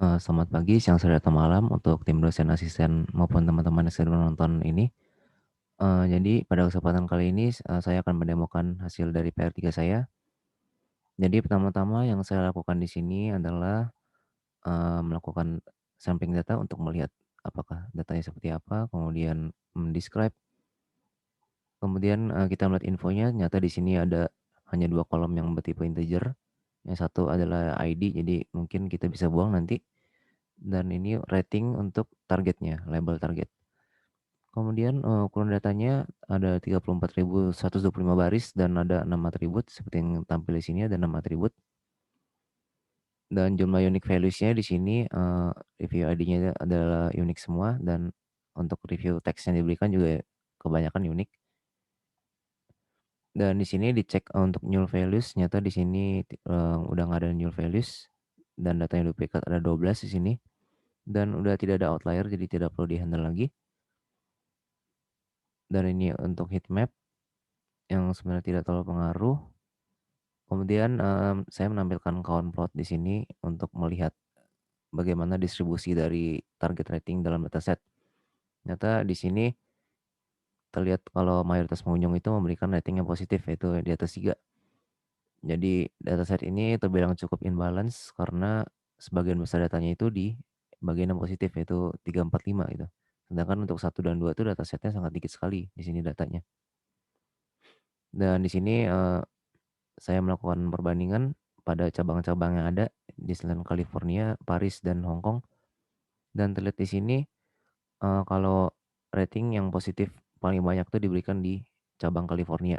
Selamat pagi, siang, sore, atau malam untuk tim dosen, asisten, maupun teman-teman yang sedang menonton ini. Jadi pada kesempatan kali ini, saya akan mendemokan hasil dari PR3 saya. Jadi pertama-tama yang saya lakukan di sini adalah, melakukan sampling data untuk melihat apakah datanya seperti apa, kemudian describe, kemudian, kita melihat infonya ternyata di sini ada hanya 2 kolom yang bertipe integer, yang satu adalah ID, jadi mungkin kita bisa buang nanti, dan ini rating untuk targetnya, label target. Kemudian, ukuran datanya ada 34.125 baris dan ada 6 atribut seperti yang tampil di sini ada 6 atribut, dan jumlah unique values-nya di sini, review ID-nya adalah unik semua dan untuk review teks yang diberikan juga kebanyakan unik. Dan di sini dicek, untuk null values ternyata di sini udah nggak ada null values dan data yang duplikat ada 12 di sini dan udah tidak ada outlier jadi tidak perlu di-handle lagi. Dan ini untuk heat map yang sebenarnya tidak terlalu pengaruh. Kemudian, saya menampilkan count plot di sini untuk melihat bagaimana distribusi dari target rating dalam dataset. Ternyata di sini terlihat kalau mayoritas pengunjung itu memberikan rating yang positif, yaitu di atas 3. Jadi dataset ini terbilang cukup imbalance karena sebagian besar datanya itu di bagian yang positif, yaitu 3, 4, 5 gitu. Sedangkan untuk 1 dan 2 itu datasetnya sangat dikit sekali di sini datanya. Dan di sini, saya melakukan perbandingan pada cabang-cabang yang ada di selain California, Paris, dan Hong Kong, dan terlihat di sini, kalau rating yang positif paling banyak tuh diberikan di cabang California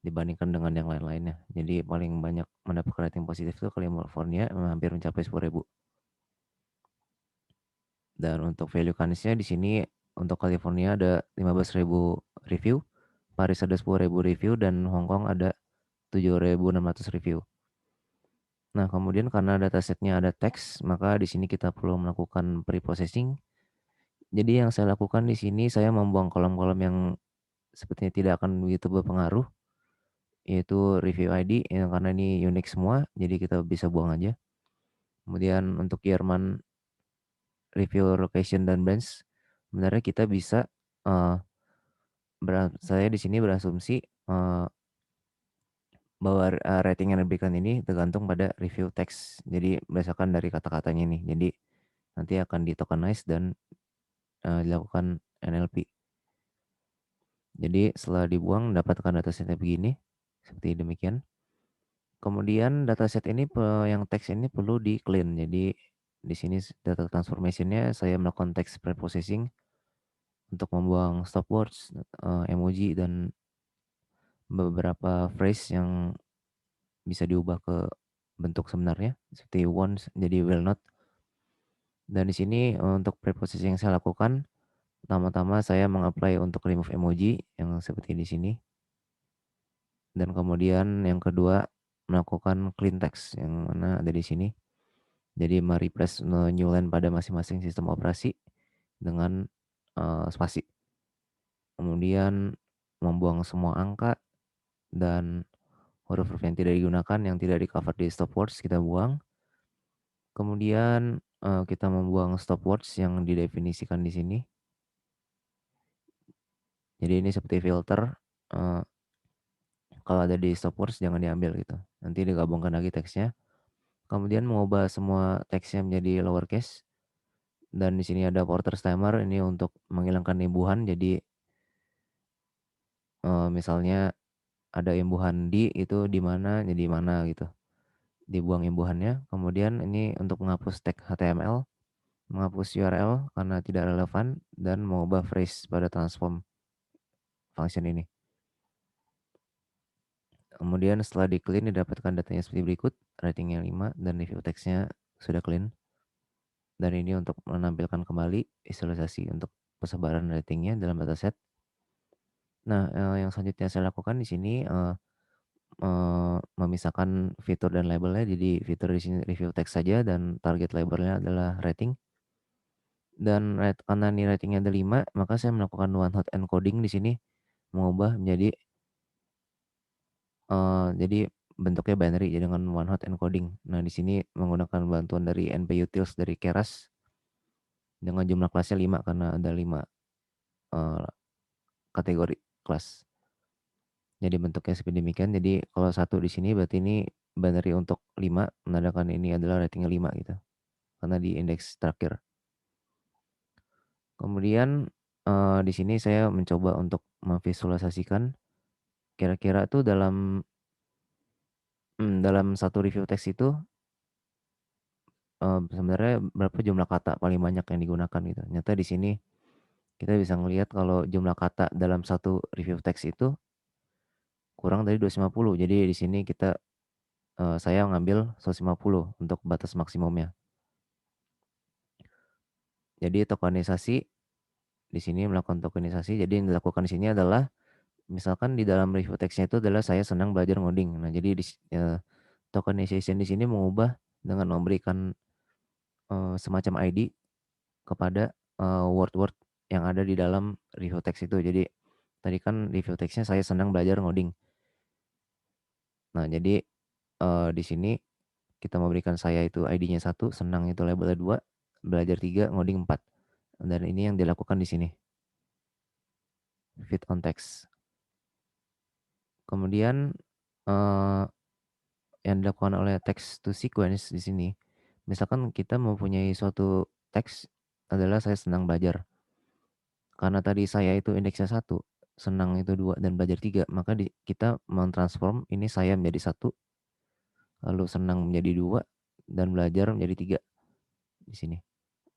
dibandingkan dengan yang lain-lainnya. Jadi paling banyak mendapatkan rating positif tuh California, hampir mencapai 10.000. Dan untuk value countries-nya di sini untuk California ada 15.000 review, Paris ada 10.000 review, dan Hong Kong ada 7.600 review. Nah, kemudian karena datasetnya ada teks, maka di sini kita perlu melakukan pre-processing. Jadi yang saya lakukan di sini, saya membuang kolom-kolom yang sepertinya tidak akan begitu berpengaruh, yaitu review ID, yang karena ini unik semua, jadi kita bisa buang aja. Kemudian untuk Jerman, review location dan branch, sebenarnya kita bisa, eee, saya di sini berasumsi, bahwa, rating yang diberikan ini tergantung pada review teks. Jadi berdasarkan dari kata-katanya nih. Jadi nanti akan di-tokenize dan, dilakukan NLP. Jadi setelah dibuang dapatkan datasetnya begini, seperti demikian. Kemudian dataset ini yang teks ini perlu di-clean. Jadi di sini data transformation-nya saya melakukan text preprocessing untuk membuang stopwords, emoji, dan beberapa phrase yang bisa diubah ke bentuk sebenarnya seperti wants jadi will not. Dan di sini, untuk preprocessing yang saya lakukan, pertama-tama saya meng-apply untuk remove emoji yang seperti di sini, dan kemudian yang kedua melakukan clean text yang mana ada di sini. Jadi me-replace, new line pada masing-masing sistem operasi dengan, spasi. Kemudian membuang semua angka dan huruf-huruf yang tidak digunakan, yang tidak di-cover di stopwords kita buang. Kemudian, kita membuang stopwords yang didefinisikan di sini. Jadi ini seperti filter, eee, kalau ada di stopwords jangan diambil gitu, nanti digabungkan lagi teksnya. Kemudian mengubah semua teksnya menjadi lowercase, dan di sini ada quarters timer ini untuk menghilangkan imbuhan. Jadi, misalnya ada imbuhan di itu di mana, jadi mana gitu, dibuang imbuhannya. Kemudian ini untuk menghapus tag HTML, menghapus URL karena tidak relevan, dan mengubah phrase pada transform function ini. Kemudian setelah di-clean didapatkan datanya seperti berikut, ratingnya 5 dan review teksnya sudah clean. Dan ini untuk menampilkan kembali visualisasi untuk persebaran ratingnya dalam dataset. Nah, yang selanjutnya saya lakukan di sini, memisahkan fitur dan labelnya. Jadi fitur di sini review teks saja dan target labelnya adalah rating. Dan karena ini ratingnya ada 5, maka saya melakukan one hot encoding di sini, mengubah menjadi, jadi bentuknya binary ya dengan one hot encoding. Nah, di sini menggunakan bantuan dari NPUtils dari Keras dengan jumlah kelasnya 5 karena ada 5 kategori kelas. Jadi bentuknya seperti demikian. Jadi kalau 1 di sini berarti ini binary untuk 5, menandakan ini adalah ratingnya 5 gitu, karena di indeks terakhir. Kemudian, di sini saya mencoba untuk memvisualisasikan kira-kira tuh dalam satu review teks itu, sebenarnya berapa jumlah kata paling banyak yang digunakan gitu. Ternyata di sini kita bisa ngelihat kalau jumlah kata dalam satu review teks itu kurang dari 250. Jadi di sini saya ngambil 150 untuk batas maksimumnya. Jadi tokenisasi di sini melakukan tokenisasi. Jadi yang dilakukan di sini adalah misalkan di dalam review teksnya itu adalah saya senang belajar ngoding. Nah, jadi tokenization di sini mengubah dengan memberikan, semacam ID kepada, word-word yang ada di dalam review teks itu. Jadi tadi kan review teksnya saya senang belajar ngoding. Nah, jadi, di sini kita memberikan saya itu ID-nya 1, senang itu labelnya 2, belajar 3, ngoding 4. Dan ini yang dilakukan di sini, fit on text. Kemudian, eee, yang dilakukan oleh text to sequence di sini, misalkan kita mempunyai suatu teks adalah saya senang belajar. Karena tadi saya itu indeksnya 1, senang itu 2, dan belajar 3, maka kita mentransform ini saya menjadi 1, lalu senang menjadi 2, dan belajar menjadi 3 di sini.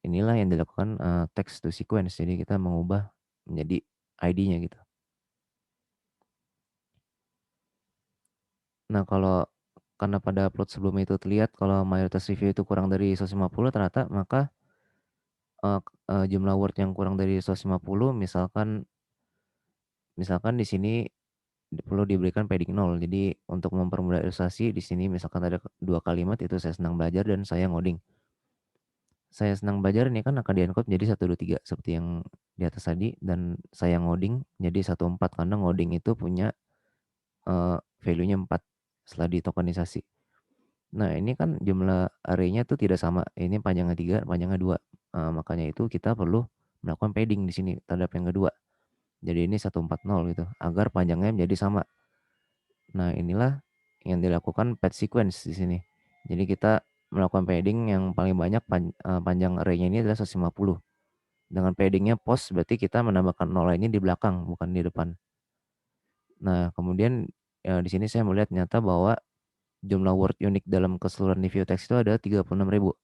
Inilah yang dilakukan, text to sequence. Jadi kita mengubah menjadi ID-nya gitu. Nah, karena pada upload sebelumnya itu terlihat kalau mayoritas review itu kurang dari 150 ternyata, maka, jumlah word yang kurang dari 150 misalkan di sini perlu diberikan padding 0. Jadi untuk mempermudah ilustrasi di sini misalkan ada 2 kalimat itu saya senang belajar dan saya ngoding. Saya senang belajar ini kan akan di-encode menjadi 1, 2, 3 seperti yang di atas tadi, dan saya ngoding jadi 1, 4 karena ngoding itu punya, value-nya 4 setelah ditokenisasi. Nah, ini kan jumlah array-nya tuh tidak sama, ini panjangnya 3, panjangnya 2, makanya itu kita perlu melakukan padding di sini terhadap yang kedua. Jadi ini 140 gitu, agar panjangnya menjadi sama. Nah, inilah yang dilakukan pad sequence di sini. Jadi kita melakukan padding yang paling banyak panjang array-nya ini adalah 150. Dengan padding-nya post berarti kita menambahkan 0 lainnya di belakang, bukan di depan. Nah, kemudian, di sini saya melihat ternyata bahwa jumlah word unik dalam keseluruhan review text itu ada 36.000.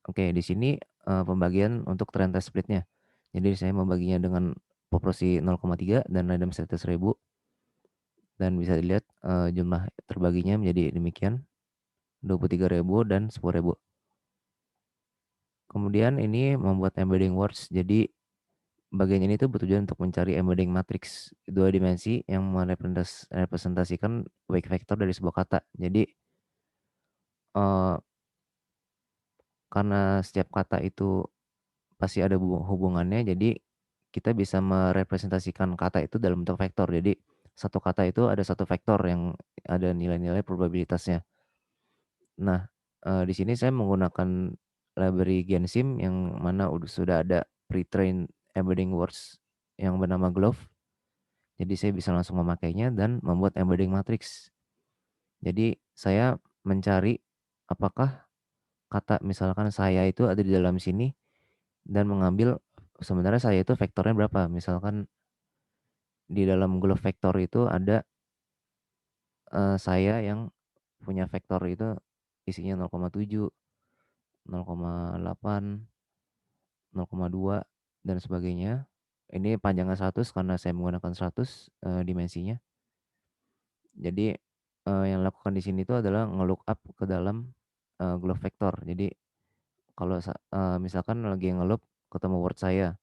Oke, di sini, pembagian untuk trend test split-nya. Jadi saya membaginya dengan proporsi 0,3 dan random series 1000, dan bisa dilihat, jumlah terbaginya menjadi demikian, 23.000 dan 10.000. Kemudian ini membuat embedding words. Jadi bagian ini tuh bertujuan untuk mencari embedding matrix 2 dimensi yang merepresentasikan wake vector dari sebuah kata. Jadi, eee, karena setiap kata itu pasti ada hubungannya, jadi kita bisa merepresentasikan kata itu dalam bentuk vektor. Jadi satu kata itu ada satu vektor yang ada nilai-nilai probabilitasnya. Nah, di sini saya menggunakan library Gensim yang mana sudah ada pre-trained embedding words yang bernama Glove. Jadi saya bisa langsung memakainya dan membuat embedding matrix. Jadi saya mencari apakah kata misalkan saya itu ada di dalam sini dan mengambil sebenarnya saya itu vektornya berapa. Misalkan di dalam Glove vektor itu ada, saya yang punya vektor itu isinya 0,7, 0,8, 0,2, dan sebagainya. Ini panjangnya 100 karena saya menggunakan 100, dimensinya. Jadi, yang dilakukan di sini itu adalah nge-lookup ke dalam, Glove vektor. Jadi kalau misalkan lagi nge-loop ketemu word saya.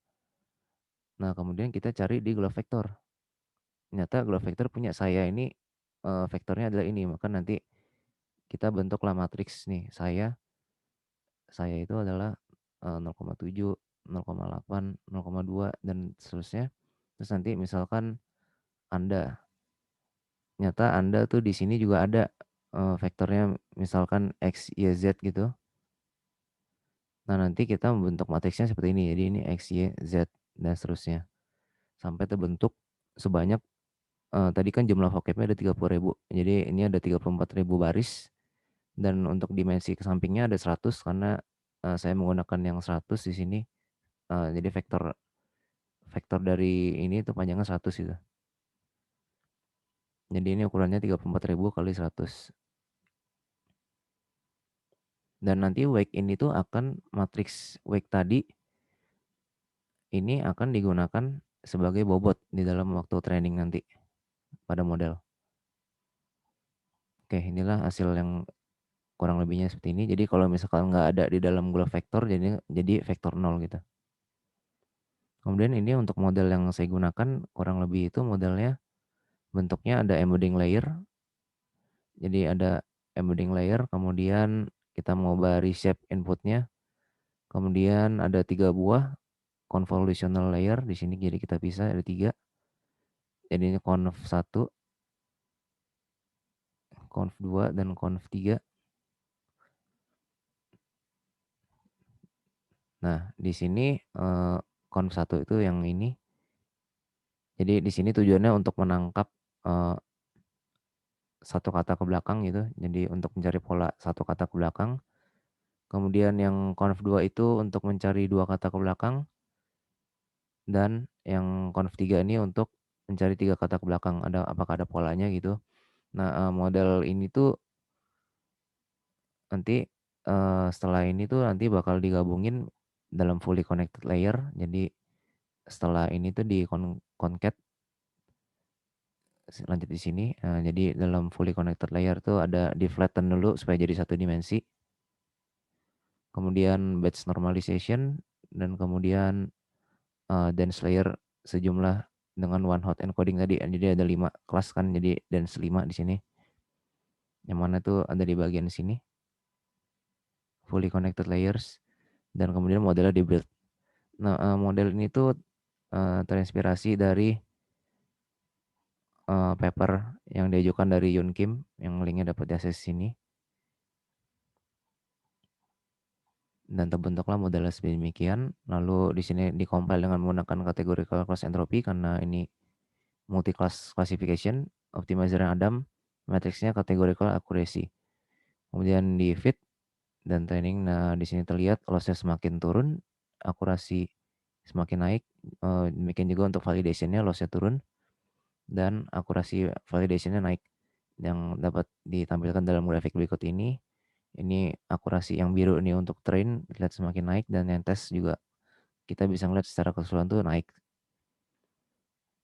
Nah, kemudian kita cari di Glove vektor. Ternyata Glove vektor punya saya ini, vektornya adalah ini, maka nanti kita bentuklah matriks nih, saya itu adalah, 0,7, 0,8, 0,2, dan seterusnya. Terus nanti misalkan Anda ternyata Anda tuh di sini juga ada, vektornya misalkan X, Y, Z gitu. Nah, nanti kita membentuk matriksnya seperti ini. Jadi ini X, Y, Z, dan seterusnya. Sampai terbentuk sebanyak, tadi kan jumlah vocabnya ada 30.000. Jadi ini ada 34.000 baris, dan untuk dimensi ke sampingnya ada 100 karena, saya menggunakan yang 100 di sini, jadi vektor vektor dari ini tuh panjangnya 100 gitu. Jadi ini ukurannya 34.000 kali 100. Dan nanti wake ini tuh akan matriks wake tadi ini akan digunakan sebagai bobot di dalam waktu training nanti pada model. Oke, inilah hasil yang kurang lebihnya seperti ini. Jadi kalau misalkan nggak ada di dalam graph vektor jadi vektor 0 gitu. Kemudian ini untuk model yang saya gunakan kurang lebih itu modelnya bentuknya ada embedding layer. Jadi ada embedding layer, kemudian kita mau reshape inputnya, kemudian ada 3 buah convolutional layer di sini, jadi kita bisa ada 3. Jadi ini conv 1, conv 2, dan conv 3. Nah, di sini, conv 1 itu yang ini. Jadi di sini tujuannya untuk menangkap, eee, satu kata ke belakang gitu, jadi untuk mencari pola satu kata ke belakang. Kemudian yang conv 2 itu untuk mencari 2 kata ke belakang, dan yang conv 3 ini untuk mencari 3 kata ke belakang, apakah ada polanya gitu. Nah, model ini tuh nanti, setelah ini tuh nanti bakal digabungin dalam fully connected layer. Jadi setelah ini tuh concat lanjut di sini, jadi dalam fully connected layer tuh ada di-flatten dulu supaya jadi satu dimensi, kemudian batch normalization, dan kemudian, dense layer sejumlah dengan one hot encoding tadi. Jadi ada 5 kelas kan, jadi dense 5 di sini, yang mana tuh ada di bagian sini, fully connected layers, dan kemudian modelnya di-build. Nah, model ini tuh, terinspirasi dari, paper yang diajukan dari Yoon Kim, yang linknya dapat di akses sini. Dan terbentuklah modelnya sedemikian, lalu di sini di-compile dengan menggunakan categorical class entropy karena ini multi-class classification, optimizer yang Adam, matriksnya categorical accuracy. Kemudian di-feed dan training. Nah, di sini terlihat loss-nya semakin turun, akurasi semakin naik, demikian juga untuk validation-nya loss-nya turun dan akurasi validation-nya naik. Yang dapat ditampilkan dalam grafik berikut ini. Ini akurasi yang biru ini untuk train terlihat semakin naik, dan yang tes juga kita bisa ngeliat secara keseluruhan tuh naik.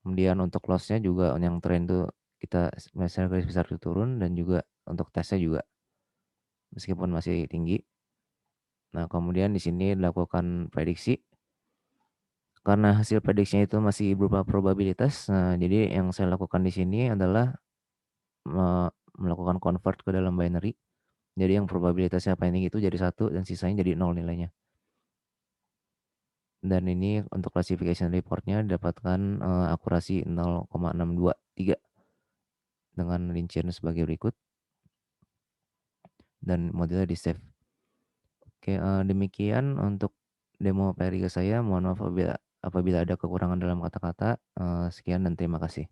Kemudian untuk loss-nya juga yang train tuh kita secara garis besar tuh turun, dan juga untuk tesnya juga meskipun masih tinggi. Nah, kemudian di sini dilakukan prediksi. Karena hasil prediksinya itu masih berupa probabilitas, nah jadi yang saya lakukan di sini adalah melakukan convert ke dalam binary. Jadi yang probabilitasnya paling tinggi itu jadi 1 dan sisanya jadi 0 nilainya. Dan ini untuk classification report-nya didapatkan, akurasi 0,623 dengan rincian sebagai berikut, dan modelnya di-save. Oke, demikian untuk demo PRIG saya. Mohon maaf apabila ada kekurangan dalam kata-kata. Sekian dan terima kasih.